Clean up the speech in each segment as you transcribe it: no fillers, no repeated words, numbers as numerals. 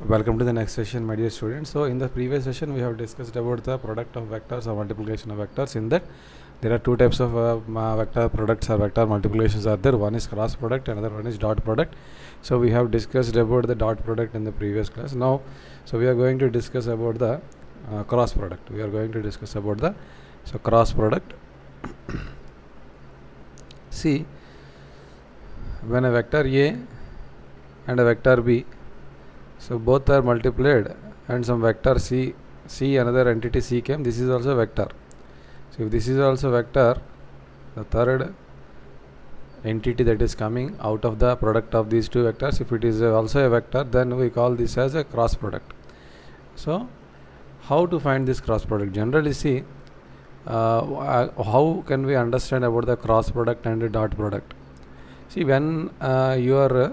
Welcome to the next session, my dear students. So in the previous session we have discussed about the product of vectors or multiplication of vectors. In that there are two types of vector products or vector multiplications are there. One is cross product, another one is dot product. So we have discussed about the dot product in the previous class. Now so we are going to discuss about the cross product. We are going to discuss about the cross product. See, when a vector A and a vector B, so both are multiplied and some vector C another entity C came, this is also vector. So if this is also vector, the third entity that is coming out of the product of these two vectors, if it is also a vector, then we call this as a cross product. So how to find this cross product? Generally, see, how can we understand about the cross product and the dot product? See, when you are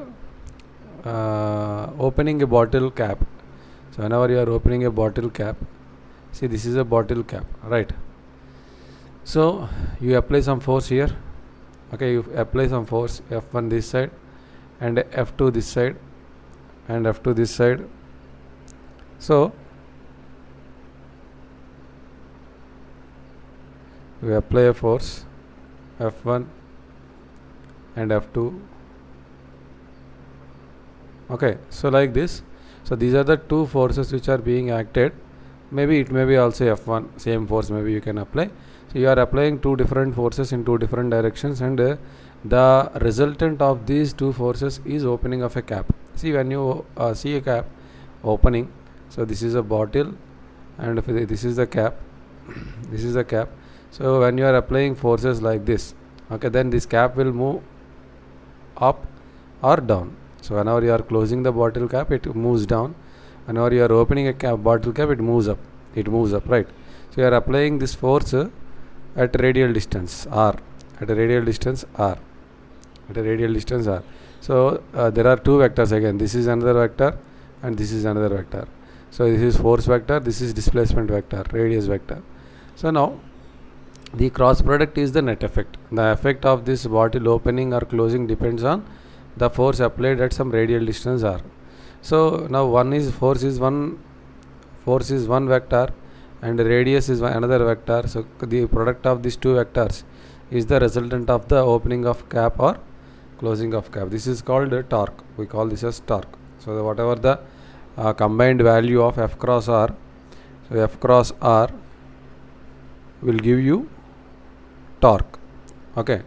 opening a bottle cap, so whenever you are opening a bottle cap, see, this is a bottle cap, right? So you apply some force here, okay, you apply some force, F1 this side and F2 this side and F2 this side. So we apply a force F1 and F2. Okay, so like this. So these are the two forces which are being acted. Maybe it may be also F1, same force maybe you can apply. So you are applying two different forces in two different directions, and the resultant of these two forces is opening of a cap. See, when you see a cap opening, so this is a bottle and this is the cap, this is the cap. So when you are applying forces like this, okay, then this cap will move up or down. So whenever you are closing the bottle cap, it moves down. Whenever you are opening a bottle cap, it moves up. It moves up, right? So you are applying this force at radial distance R, at a radial distance R, at a radial distance R. So there are two vectors again. This is another vector and this is another vector. So this is force vector, this is displacement vector, radius vector. So now the cross product is the net effect. The effect of this bottle opening or closing depends on the force applied at some radial distance R. So now force is one vector and radius is another vector. So the product of these two vectors is the resultant of the opening of cap or closing of cap. This is called torque. We call this as torque. So whatever the combined value of F cross R, so F cross R will give you torque. Okay,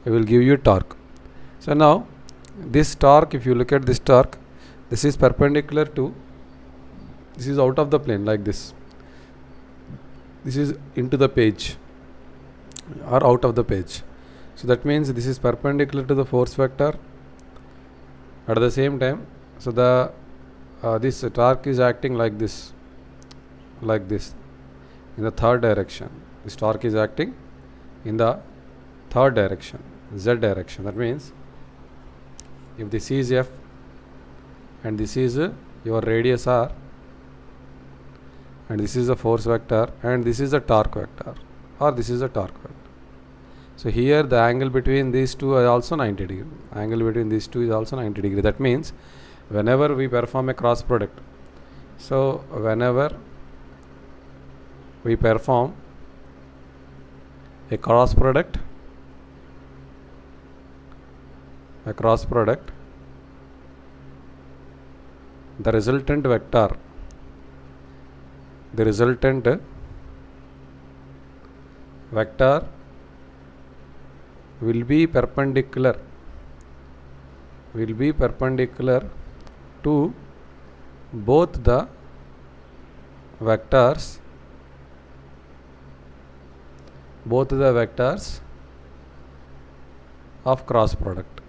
it will give you torque. So now this torque, if you look at this torque, this is perpendicular to, this is out of the plane like this, this is into the page or out of the page. So that means this is perpendicular to the force vector. At the same time, so the this torque is acting like this in the third direction. This torque is acting in the third direction, Z direction. That means if this is F and this is your radius R and this is the force vector and this is the torque vector or this is the torque vector. So here the angle between these two is also 90 degree. Angle between these two is also 90 degree. That means whenever we perform a cross product, so whenever we perform a cross product, the resultant vector, will be perpendicular to both the vectors of cross product.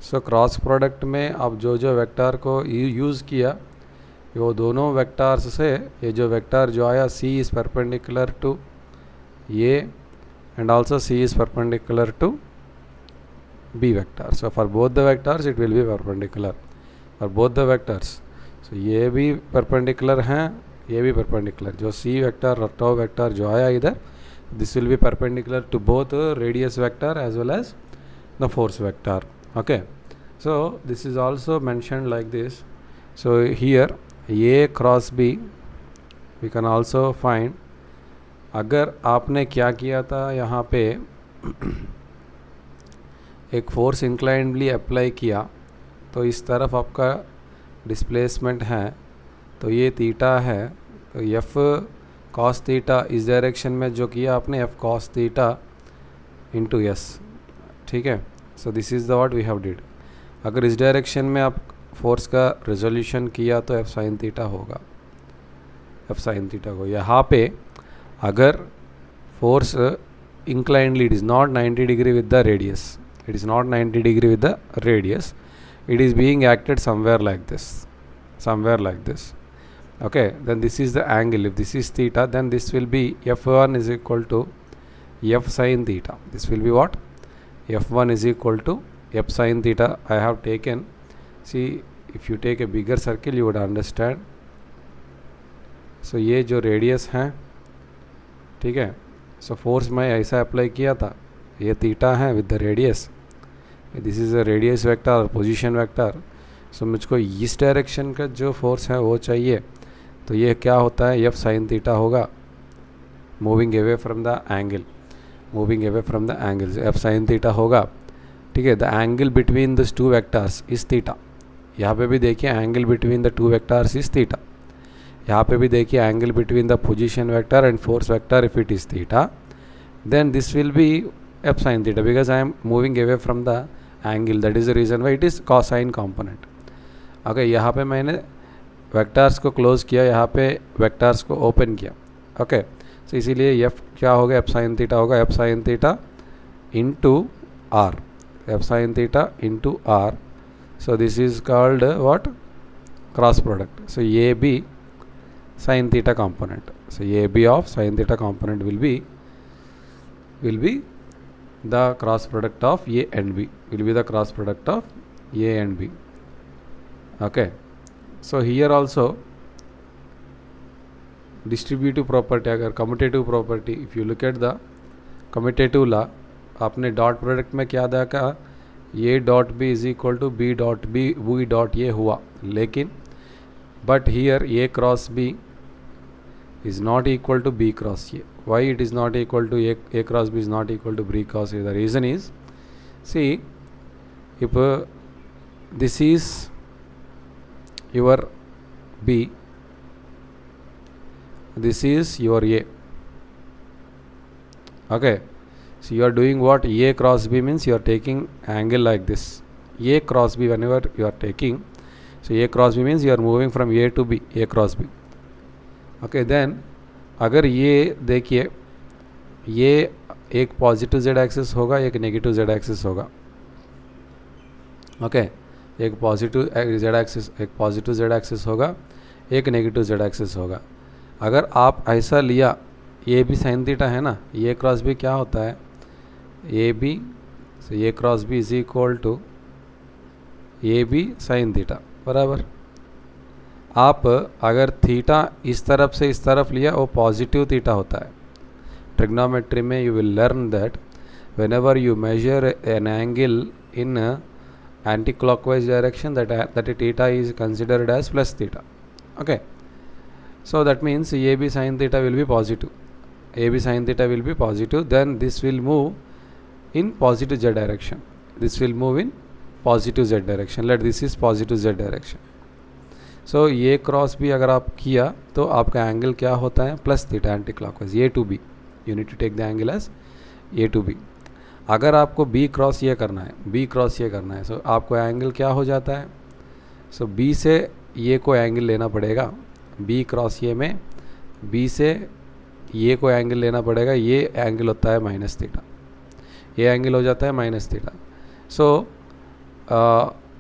So cross product में अब जो vector को use किया, वो दोनों vectors से ये जो वेक्टर जो आया, C is perpendicular to A and also C is perpendicular to B vector. So for both the vectors it will be perpendicular for both the vectors. So ये भी perpendicular हैं, ये भी perpendicular. जो C vector और tau vector जो आया इधर, this will be perpendicular to both radius vector as well as the force vector. Okay, So this is also mentioned like this. So here A cross B we can also find. अगर आपने क्या किया था यहाँ पे एक force इंक्लाइंडली apply किया तो इस तरफ आपका डिस्प्लेसमेंट है, तो ये थीटा है, तो एफ कॉस थीटा इस डायरेक्शन में जो किया आपने F cos theta into S, ठीक है. So this is the what we have did. अगर इस डायरेक्शन में आप फोर्स का रेजोल्यूशन किया तो एफ साइन थीटा होगा, एफ साइन थीटा को. यहाँ पे अगर force inclinedly it is not 90 degree with the radius, it is not 90 degree with the radius, it is being acted somewhere like this, somewhere like this. Okay, then this is the angle. If this is theta, then this will be f1 is equal to f sin theta. This will be what? f1 is equal to f sin theta. I have taken, see, if you take a bigger circle you would understand. So ये जो radius है, ठीक है. So force मैं ऐसा apply किया था, ये थीटा है with the radius, this is a radius vector और पोजीशन वेक्टर. सो मुझको इस डायरेक्शन का जो फोर्स है वो चाहिए, तो ये क्या होता है, एफ साइन थीटा होगा, moving away from the angle, moving away from the angle, F sine theta होगा, ठीक है. The angle between this two vectors is theta. यहाँ पे भी देखिए angle between the two vectors is theta. यहाँ पे भी देखिए angle between the position vector and force vector if it is theta, then this will be F sine theta because I am moving away from the angle. That is the reason why it is cosine component. Okay, यहाँ पे मैंने vectors को close किया, यहाँ पे vectors को open किया. Okay, सो इसीलिए एफ क्या होगा, एफ साइन थीटा होगा, F sine theta into R, F sine theta into R. So this is called what, cross product. So ये भी sin theta component. So AB of sin theta component will be the cross product of A and B, will be the cross product of A and B. Okay, so here also distributive property, अगर commutative property, if you look at the commutative law, आपने dot product में क्या देखा, A dot B is equal to B dot A हुआ, लेकिन but here A cross B is not equal to B cross A. Why it is not equal to A cross B is not equal to B cross A? The reason is, see, if this is your B, this is your A. Okay, so you are doing what, A cross B means you are taking angle like this. A cross B whenever you are taking, so A cross B means you are moving from A to B, A cross B. ओके, then अगर ये देखिए, ये एक positive Z axis होगा, एक negative Z axis होगा. Okay, एक पॉजिटिव जेड एक्सिस, एक पॉजिटिव जेड एक्सिस होगा, एक नेगेटिव जेड एक्सिस होगा. अगर आप ऐसा लिया, ये भी साइन थीटा है ना, ये क्रॉस बी क्या होता है, ए बी, सो ये cross B is equal to A B sine theta, बराबर. आप अगर थीटा इस तरफ से इस तरफ लिया, वो पॉजिटिव थीटा होता है. ट्रिग्नोमेट्री में you will learn that whenever you measure an angle in anti-clockwise direction, that theta is considered as plus theta. Okay, so that means AB sin theta will be positive, AB sin theta will be positive, then this will move in positive z direction, this will move in positive z direction. Let this is positive z direction. सो ये cross भी अगर आप किया तो आपका angle क्या होता है, plus theta anticlockwise, A to B, you need to take the angle as A to B. अगर आपको बी क्रॉस ये करना है, बी क्रॉस ये करना है, सो आपको एंगल क्या हो जाता है, सो बी से ये को एंगल लेना पड़ेगा, बी क्रॉस ये में बी से ये को एंगल लेना पड़ेगा, ये एंगल होता है माइनस थीटा, ये एंगल हो जाता है माइनस थीटा. सो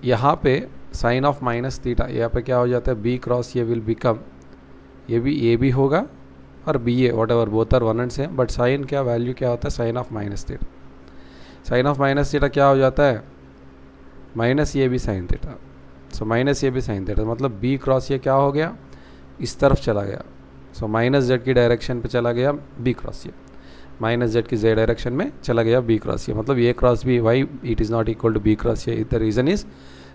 यहाँ पे साइन ऑफ माइनस थीटा, यहाँ पे क्या हो जाता है, B cross A will become, ये भी ए बी होगा और B A, whatever, both are one and same, but sine क्या वैल्यू क्या होता है, sine of minus theta. Sine of minus theta क्या हो जाता है, minus A B sine theta. So minus A B sine theta मतलब B cross A क्या हो गया, इस तरफ चला गया, सो माइनस जेड की डायरेक्शन पे चला गया बी क्रॉस ये. माइनस जेड की जेड डायरेक्शन में चला गया बी क्रॉस ए, मतलब a cross b, why it is not equal to B cross a, the reason is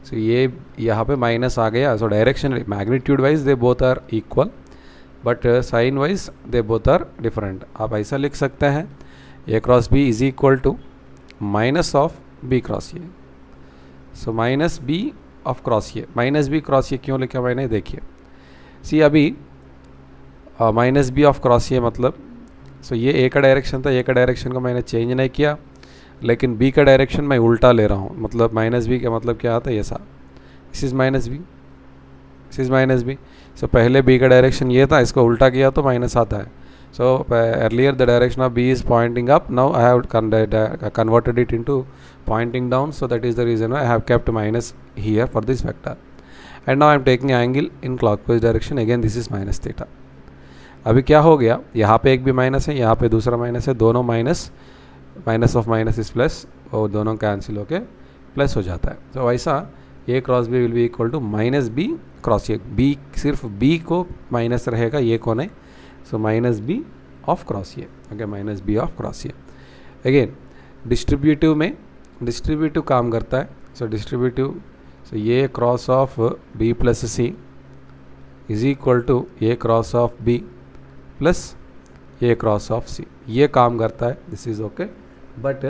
so ये यहाँ पे माइनस आ गया, so direction magnitude wise they both are equal but sign wise they both are different. आप ऐसा लिख सकते हैं a cross B is equal to minus of b cross A, so minus B of cross A. Minus B cross A क्यों लिखा मैंने, देखिए see अभी माइनस बी ऑफ क्रॉस ए मतलब सो ये ए का डायरेक्शन था, ए का डायरेक्शन को मैंने चेंज नहीं किया, लेकिन बी का डायरेक्शन मैं उल्टा ले रहा हूँ, मतलब माइनस बी का मतलब क्या आता है ऐसा, this is minus b, this is minus b. So पहले बी का डायरेक्शन ये था, इसको उल्टा किया तो माइनस आता है। So earlier the direction of B is pointing up, now I have converted it into pointing down, so that is the reason why I have kept minus here for this vector, and now I am taking angle in clockwise direction, again this is minus theta। अभी क्या हो गया, यहाँ पे एक भी minus है, यहाँ पे दूसरा माइनस है, दोनों minus, minus of minus is plus, और दोनों कैंसिल होके प्लस हो जाता है। तो वैसा a cross b will be equal to minus B cross a, b सिर्फ बी को माइनस रहेगा, ये को नहीं, so minus B of cross a, okay minus B of cross a. Again distributive में डिस्ट्रीब्यूटिव काम करता है, सो डिस्ट्रीब्यूटिव, सो ये cross of b plus c is equal to a cross of b plus a cross of c, ये काम करता है, this is okay. But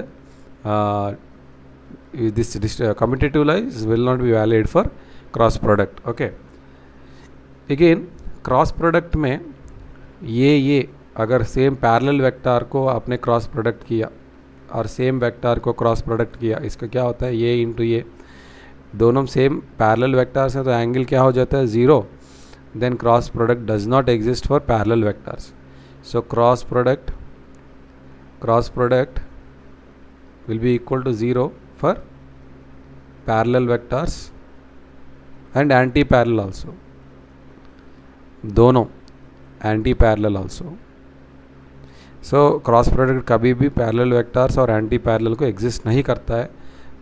this commutative lies will not be valid for cross product, okay. Again cross product में ये अगर same parallel vector को आपने cross product किया और सेम वेक्टर को क्रॉस प्रोडक्ट किया, इसका क्या होता है, ये इंटू ये, दोनों सेम पैरेलल वेक्टर्स हैं तो एंगल क्या हो जाता है, zero, then cross product does not exist for parallel vectors. So cross product will be equal to zero for parallel vectors and anti parallel also, दोनों anti parallel also. So cross product कभी भी parallel vectors और anti parallel को exist नहीं करता है,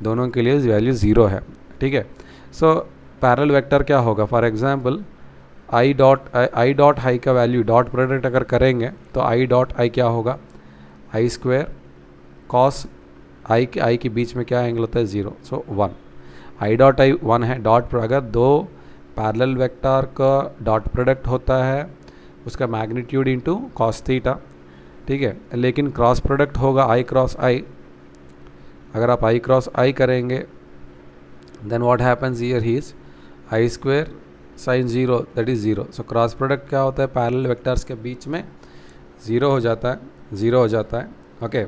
दोनों के लिए वैल्यू ज़ीरो है, ठीक है। सो पैरेलल वेक्टर क्या होगा, for example I dot I का वैल्यू डॉट प्रोडक्ट अगर करेंगे तो आई डॉट आई क्या होगा, आई स्क्वायर कॉस आई के बीच में क्या एंगल होता है, zero, so one, I dot I one है। डॉट अगर दो पैरेलल वेक्टर का डॉट प्रोडक्ट होता है उसका मैग्नीट्यूड इंटू कॉस थीटा, ठीक है, लेकिन क्रॉस प्रोडक्ट होगा आई क्रॉस आई, अगर आप आई क्रॉस आई करेंगे then what happens here he is I square sine zero, that is zero. So cross product क्या होता है, पैरेलल वेक्टर्स के बीच में ज़ीरो हो जाता है, ओके।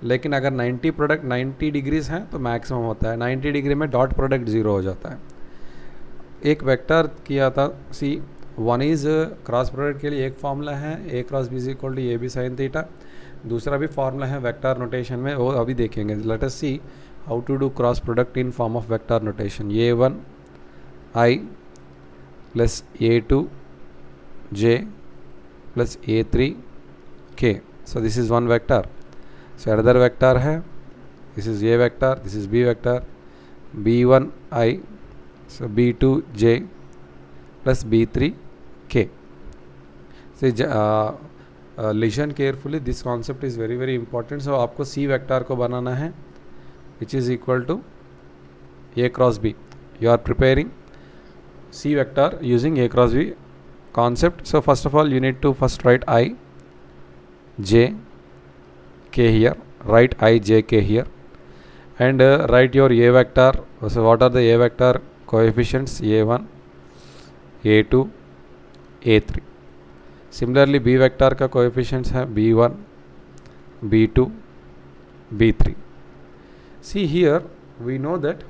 लेकिन अगर 90 डिग्रीज हैं तो मैक्सिमम होता है, 90 डिग्री में डॉट प्रोडक्ट ज़ीरो हो जाता है। एक वेक्टर किया था see, one is cross product के लिए एक फार्मूला है, a cross B is equal to A B sine theta, दूसरा भी फार्मूला है वेक्टर नोटेशन में, वो अभी देखेंगे। Let us see how to do cross product in form of vector notation. a1 i plus a2 j plus a3 k, so this is one vector. So another vector है, this is a vector, this is b vector, b1 i, so b2 j plus b3 k। Listen carefully, this concept is very very important. So आपको c vector को बनाना है which is equal to a cross B, you are preparing C vector using A cross B concept. So first of all you need to first write I j k here, write I j k here, and write your a vector. So what are the a vector coefficients? a1 a2 a3. Similarly b vector का coefficients है b1 b2 b3. See here we know that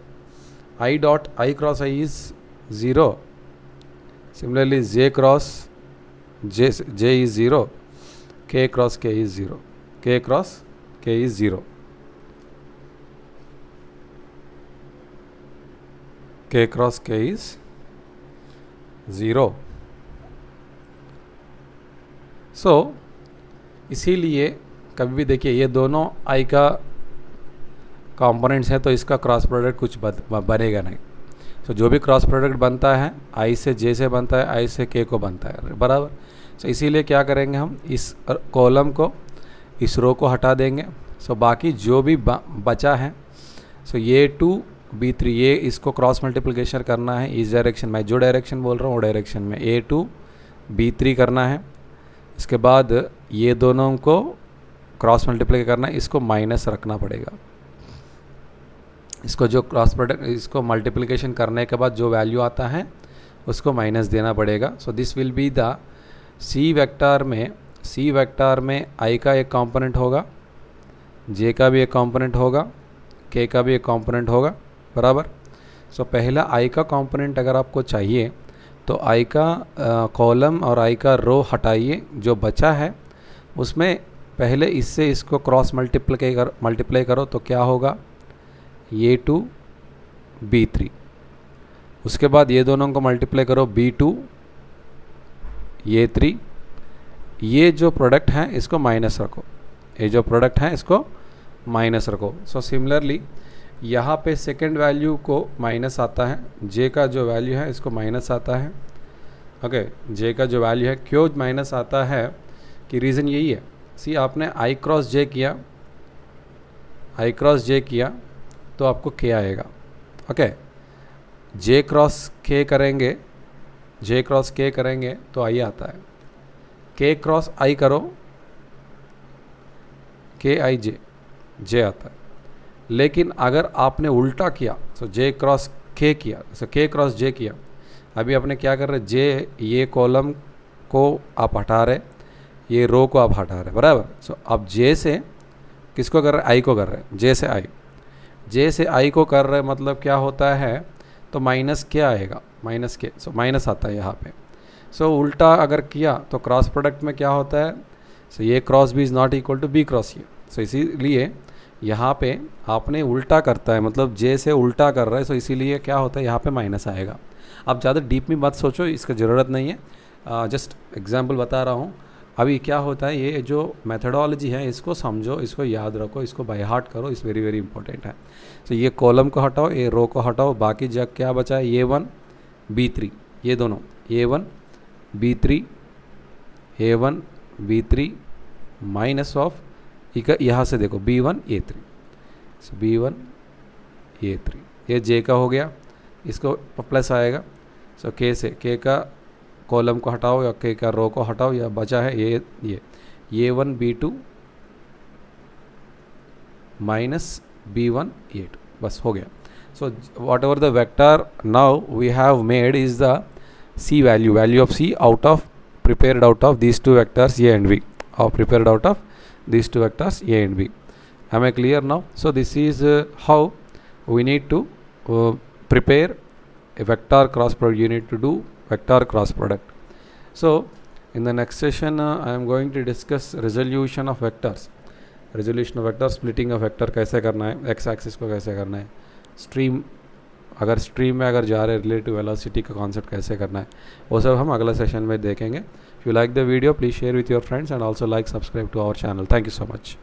I dot I cross I is 0. Similarly j cross j is 0, k cross k is 0, k cross k is 0, k cross k is 0. So इसीलिए कभी भी देखिए ये दोनों i का components हैं तो इसका क्रॉस प्रोडक्ट कुछ बनेगा नहीं. तो जो भी क्रॉस प्रोडक्ट बनता है आई से जे से बनता है, आई से के को बनता है, बराबर. तो इसीलिए क्या करेंगे हम इस कॉलम को इस रो को हटा देंगे। सो बाकी जो भी बचा है, सो ये 2 B3 ये इसको क्रॉस मल्टीप्लिकेशन करना है इस डायरेक्शन में, जो डायरेक्शन बोल रहा हूँ वो डायरेक्शन में A2 B3 करना है। इसके बाद ये दोनों को क्रॉस मल्टीप्लाई करना है, इसको माइनस रखना पड़ेगा। इसको जो क्रॉस प्रोडक्ट इसको मल्टीप्लिकेशन करने के बाद जो वैल्यू आता है उसको माइनस देना पड़ेगा। So this will be the C vector में आई का एक कंपोनेंट होगा, जे का भी एक कंपोनेंट होगा, के का भी एक कंपोनेंट होगा, बराबर। सो पहला आई का कंपोनेंट अगर आपको चाहिए तो आई का कॉलम और आई का रो हटाइए, जो बचा है उसमें पहले इससे इसको क्रॉस मल्टीप्लाई करो तो क्या होगा, ये 2 B3। उसके बाद ये दोनों को मल्टीप्लाई करो B2 ये 3। ये जो प्रोडक्ट है इसको माइनस रखो, ये जो प्रोडक्ट है इसको माइनस रखो। सो सिमिलरली यहाँ पे सेकेंड वैल्यू को माइनस आता है, जे का जो वैल्यू है इसको माइनस आता है। ओके, जे का जो वैल्यू है क्यों माइनस आता है कि रीज़न यही है, सी आपने आई क्रॉस जे किया तो आपको के आएगा। ओके, जे क्रॉस के करेंगे तो आई आता है, के क्रॉस आई करो के आई जे आता है। लेकिन अगर आपने उल्टा किया, सो जे क्रॉस के किया, सो के क्रॉस जे किया, अभी आपने क्या कर रहे, जे ये कॉलम को आप हटा रहे, ये रो को आप हटा रहे, बराबर। सो अब जे से किसको कर रहे, आई को कर रहे, जे से आई को कर रहे, मतलब क्या होता है, तो माइनस क्या आएगा, माइनस के, सो माइनस आता है यहाँ पे। सो उल्टा अगर किया तो क्रॉस प्रोडक्ट में क्या होता है, सो ये cross B is not equal to B cross A. So इसीलिए यहाँ पे आपने उल्टा करता है, मतलब जे से उल्टा कर रहा है, सो इसीलिए क्या होता है यहाँ पे माइनस आएगा। अब ज़्यादा डीप में मत सोचो, इसका ज़रूरत नहीं है, जस्ट एग्जांपल बता रहा हूँ। अभी क्या होता है, ये जो मेथडोलॉजी है इसको समझो, इसको याद रखो, इसको बाय हार्ट करो, इस वेरी वेरी इंपॉर्टेंट है। तो ये कॉलम को हटाओ, ये रो को हटाओ, बाकी जग क्या बचा है, A1 B3, ये दोनों A1 B3 माइनस ऑफ यहाँ से देखो B1 A3, सो B1 A3, ये जे का हो गया, इसको प्लस आएगा। सो के से के का कॉलम को हटाओ या के का रो को हटाओ, या बचा है ये A1 B2 minus B1 A2, बस हो गया। So whatever the vector now we have made is the C value of C prepared out of these two vectors A and B, or prepared out of these two vectors A and B. Am I clear now? So this is how we need to prepare a vector cross product. You need to do vector cross product. So in the next session I am going to discuss resolution of vectors. Resolution of vector, splitting of vector कैसे करना है, x axis को कैसे करना है, stream अगर stream में अगर जा रहे रिलेटिव वेलोसिटी का कॉन्सेप्ट कैसे करना है, वो सब हम अगला सेशन में देखेंगे। If you like the video please share with your friends and also like subscribe to our channel. Thank you so much.